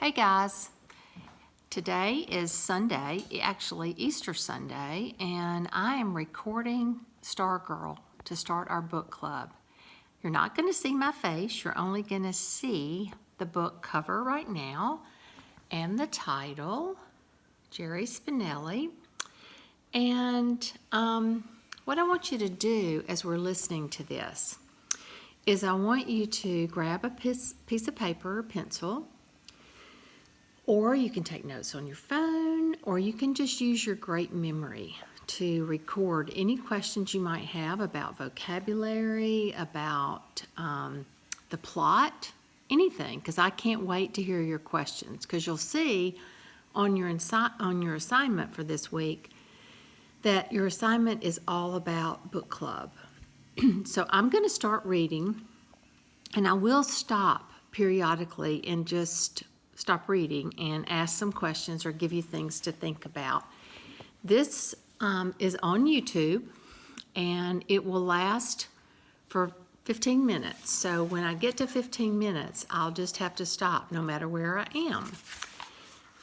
Hey guys, today is Sunday, actually Easter Sunday, and I am recording Stargirl to start our book club. You're not going to see my face, you're only going to see the book cover right now and the title, Jerry Spinelli. And what I want you to do as we're listening to this is I want you to grab a piece of paper or pencil, or you can take notes on your phone, or you can just use your great memory to record any questions you might have about vocabulary, about the plot, anything, because I can't wait to hear your questions, because you'll see on your assignment for this week that your assignment is all about book club. So I'm going to start reading, and I will stop periodically and just stop reading and ask some questions or give you things to think about. This is on YouTube, and it will last for 15 minutes. So when I get to 15 minutes, I'll just have to stop no matter where I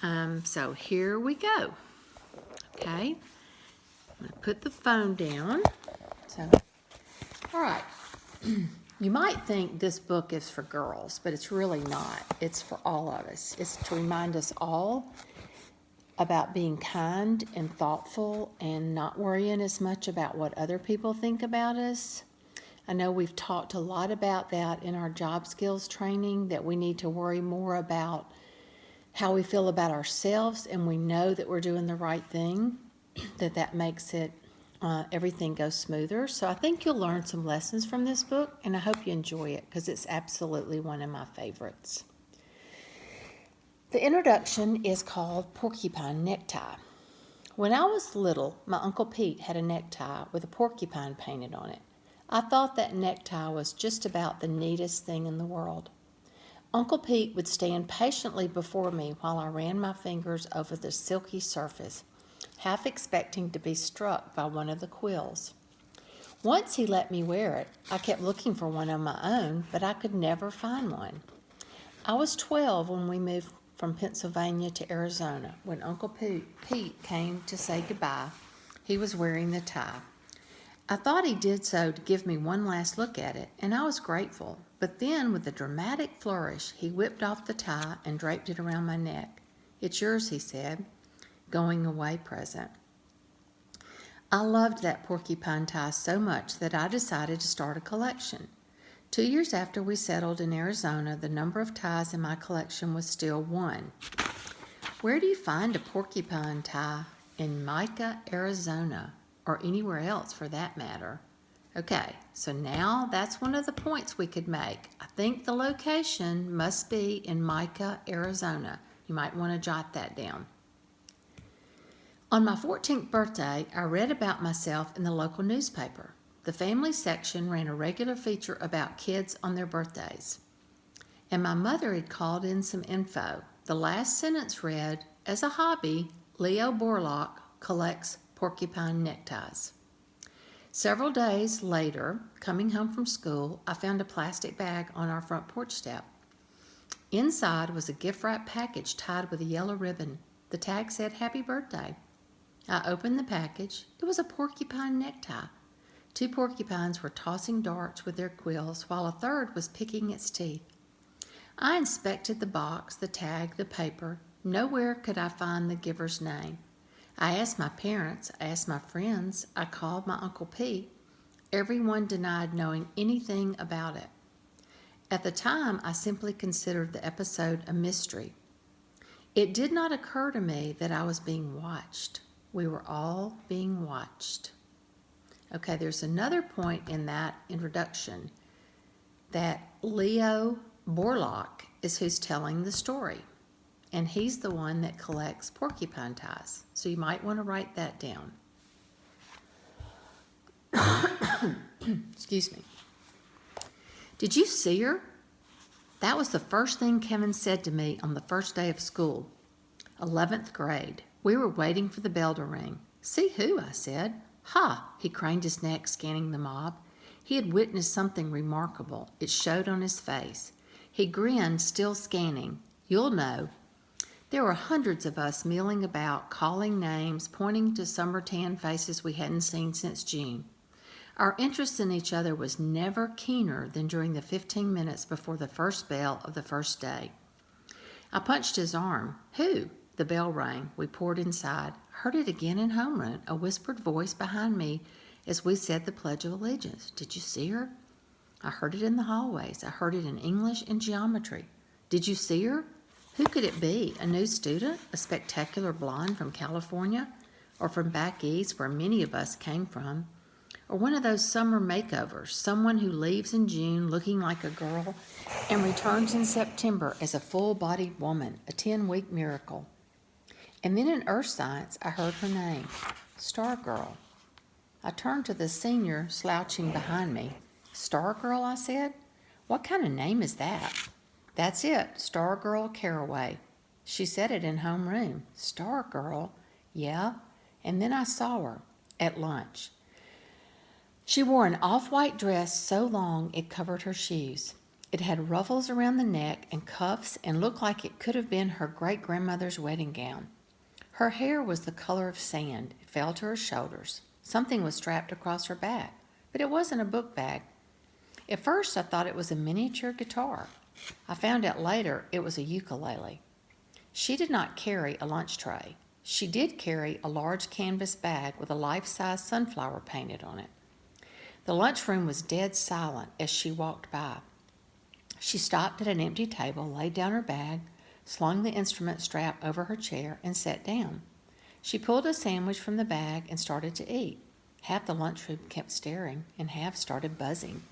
am. So here we go. Okay, I'm going to put the phone down. So, all right. You might think this book is for girls, but it's really not. It's for all of us. It's to remind us all about being kind and thoughtful and not worrying as much about what other people think about us. I know we've talked a lot about that in our job skills training, that we need to worry more about how we feel about ourselves, and we know that we're doing the right thing, that makes it everything goes smoother. So I think you'll learn some lessons from this book, and I hope you enjoy it because it's absolutely one of my favorites. The introduction is called Porcupine Necktie. When I was little, my Uncle Pete had a necktie with a porcupine painted on it. I thought that necktie was just about the neatest thing in the world. Uncle Pete would stand patiently before me while I ran my fingers over the silky surface, half expecting to be struck by one of the quills. Once he let me wear it. I kept looking for one on my own, but I could never find one. I was 12 when we moved from Pennsylvania to Arizona. When Uncle Pete came to say goodbye, he was wearing the tie. I thought he did so to give me one last look at it, and I was grateful. But then, with a dramatic flourish, he whipped off the tie and draped it around my neck. "It's yours," he said. Going away present. I loved that porcupine tie so much that I decided to start a collection. 2 years after we settled in Arizona, the number of ties in my collection was still 1. Where do you find a porcupine tie in Mica, Arizona, or anywhere else for that matter? Okay, so now that's one of the points we could make. I think the location must be in Mica, Arizona. You might want to jot that down. On my 14th birthday, I read about myself in the local newspaper. The family section ran a regular feature about kids on their birthdays. And my mother had called in some info. The last sentence read, "As a hobby, Leo Borlaug collects porcupine neckties." Several days later, coming home from school, I found a plastic bag on our front porch step. Inside was a gift wrap package tied with a yellow ribbon. The tag said, "Happy birthday." I opened the package. It was a porcupine necktie. 2 porcupines were tossing darts with their quills, while a third was picking its teeth. I inspected the box, the tag, the paper. Nowhere could I find the giver's name. I asked my parents, I asked my friends, I called my Uncle Pete. Everyone denied knowing anything about it. At the time, I simply considered the episode a mystery. It did not occur to me that I was being watched. We were all being watched. Okay, there's another point in that introduction that Leo Borlaug is who's telling the story, and he's the one that collects porcupine ties. So you might want to write that down. Excuse me. Did you see her? That was the first thing Kevin said to me on the first day of school, 11th grade. We were waiting for the bell to ring. "See who?" I said. "Ha!" He craned his neck, scanning the mob. He had witnessed something remarkable. It showed on his face. He grinned, still scanning. "You'll know." There were hundreds of us milling about, calling names, pointing to summer tan faces we hadn't seen since June. Our interest in each other was never keener than during the 15 minutes before the first bell of the first day. I punched his arm. Who? The bell rang. We poured inside. Heard it again in homeroom, a whispered voice behind me as we said the Pledge of Allegiance. Did you see her? I heard it in the hallways. I heard it in English and geometry. Did you see her? Who could it be? A new student? A spectacular blonde from California? Or from back east where many of us came from? Or one of those summer makeovers, someone who leaves in June looking like a girl and returns in September as a full-bodied woman, a 10-week miracle. And then in earth science, I heard her name, Stargirl. I turned to the senior slouching behind me. Stargirl, I said. What kind of name is that? That's it, Stargirl Caraway. She said it in homeroom. Stargirl? Yeah. And then I saw her at lunch. She wore an off-white dress so long it covered her shoes. It had ruffles around the neck and cuffs and looked like it could have been her great-grandmother's wedding gown. Her hair was the color of sand. It fell to her shoulders. Something was strapped across her back, but it wasn't a book bag. At first, I thought it was a miniature guitar. I found out later it was a ukulele. She did not carry a lunch tray. She did carry a large canvas bag with a life-size sunflower painted on it. The lunchroom was dead silent as she walked by. She stopped at an empty table, laid down her bag, slung the instrument strap over her chair, and sat down. She pulled a sandwich from the bag and started to eat. Half the lunchroom kept staring, and half started buzzing.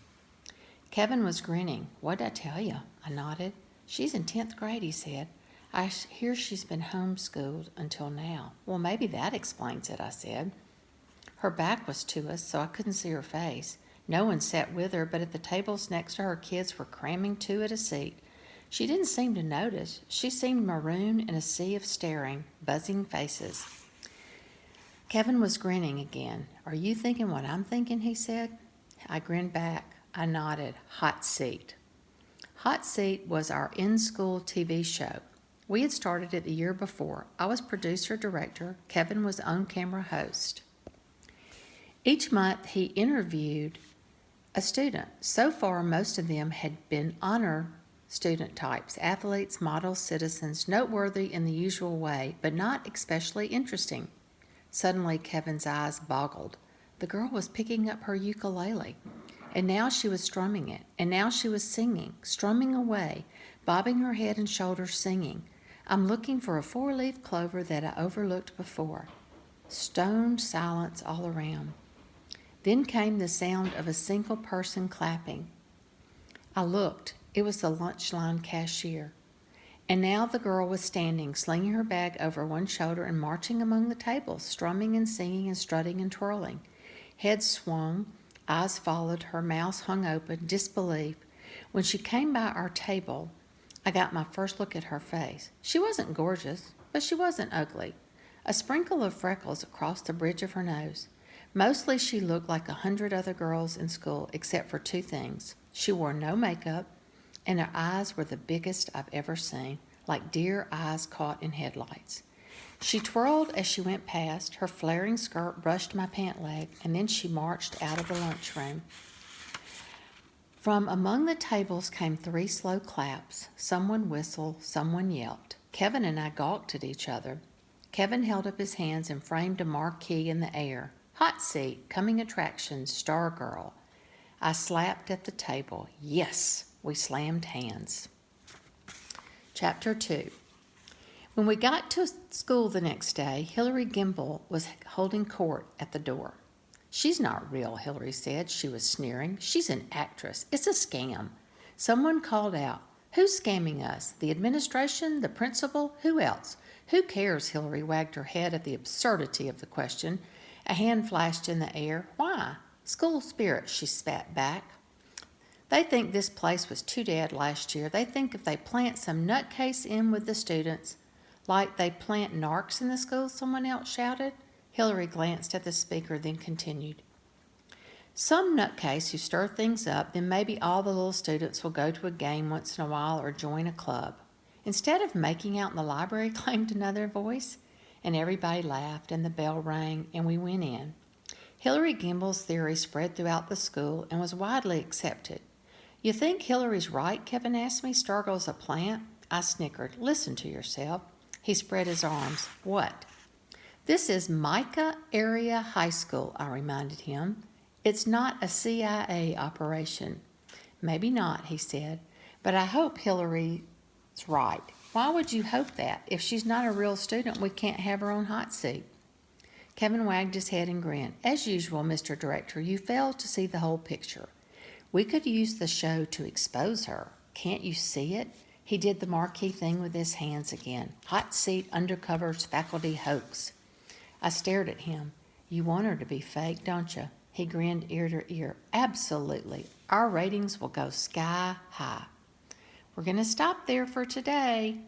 Kevin was grinning. What'd I tell you? I nodded. She's in 10th grade, he said. I hear she's been homeschooled until now. Well, maybe that explains it, I said. Her back was to us, so I couldn't see her face. No one sat with her, but at the tables next to her, kids were cramming two at a seat. She didn't seem to notice. She seemed marooned in a sea of staring, buzzing faces. Kevin was grinning again. Are you thinking what I'm thinking, he said. I grinned back. I nodded. Hot Seat. Hot Seat was our in-school TV show. We had started it the year before. I was producer-director. Kevin was on-camera host. Each month, he interviewed a student. So far, most of them had been honor student types, athletes, models, citizens, noteworthy in the usual way, but not especially interesting. Suddenly, Kevin's eyes boggled. The girl was picking up her ukulele, and now she was strumming it, and now she was singing, strumming away, bobbing her head and shoulders, singing. I'm looking for a four-leaf clover that I overlooked before. Stone silence all around. Then came the sound of a single person clapping. I looked. It was the lunch line cashier. And now the girl was standing, slinging her bag over one shoulder and marching among the tables, strumming and singing and strutting and twirling. Head swung, eyes followed, her mouth hung open, disbelief. When she came by our table, I got my first look at her face. She wasn't gorgeous, but she wasn't ugly. A sprinkle of freckles across the bridge of her nose. Mostly she looked like 100 other girls in school, except for two things. She wore no makeup, and her eyes were the biggest I've ever seen, like deer eyes caught in headlights. She twirled as she went past. Her flaring skirt brushed my pant leg, and then she marched out of the lunchroom. From among the tables came 3 slow claps. Someone whistled, someone yelped. Kevin and I gawked at each other. Kevin held up his hands and framed a marquee in the air. Hot Seat, coming attractions, Stargirl. I slapped at the table. Yes, we slammed hands. Chapter 2. When we got to school the next day, Hillary Gimble was holding court at the door. She's not real, Hillary said. She was sneering. She's an actress. It's a scam. Someone called out, who's scamming us? The administration? The principal? Who else? Who cares? Hillary wagged her head at the absurdity of the question. A hand flashed in the air. Why? School spirit, she spat back. They think this place was too dead last year. They think if they plant some nutcase in with the students, like they plant narcs in the school, someone else shouted. Hillary glanced at the speaker, then continued. Some nutcase who stir things up, then maybe all the little students will go to a game once in a while or join a club. Instead of making out in the library, claimed another voice. And everybody laughed, and the bell rang, and we went in. Hillary Gimbel's theory spread throughout the school and was widely accepted. You think Hillary's right? Kevin asked me. Stargirl's a plant? I snickered. Listen to yourself. He spread his arms. What? This is Micah Area High School, I reminded him. It's not a CIA operation. Maybe not, he said, but I hope Hillary's right. Why would you hope that? If she's not a real student, we can't have her on hot seat. Kevin wagged his head and grinned. As usual, Mr. Director, you failed to see the whole picture. We could use the show to expose her. Can't you see it? He did the marquee thing with his hands again. Hot seat, undercovers, faculty hoax. I stared at him. You want her to be fake, don't you? He grinned ear to ear. Absolutely. Our ratings will go sky high. We're going to stop there for today.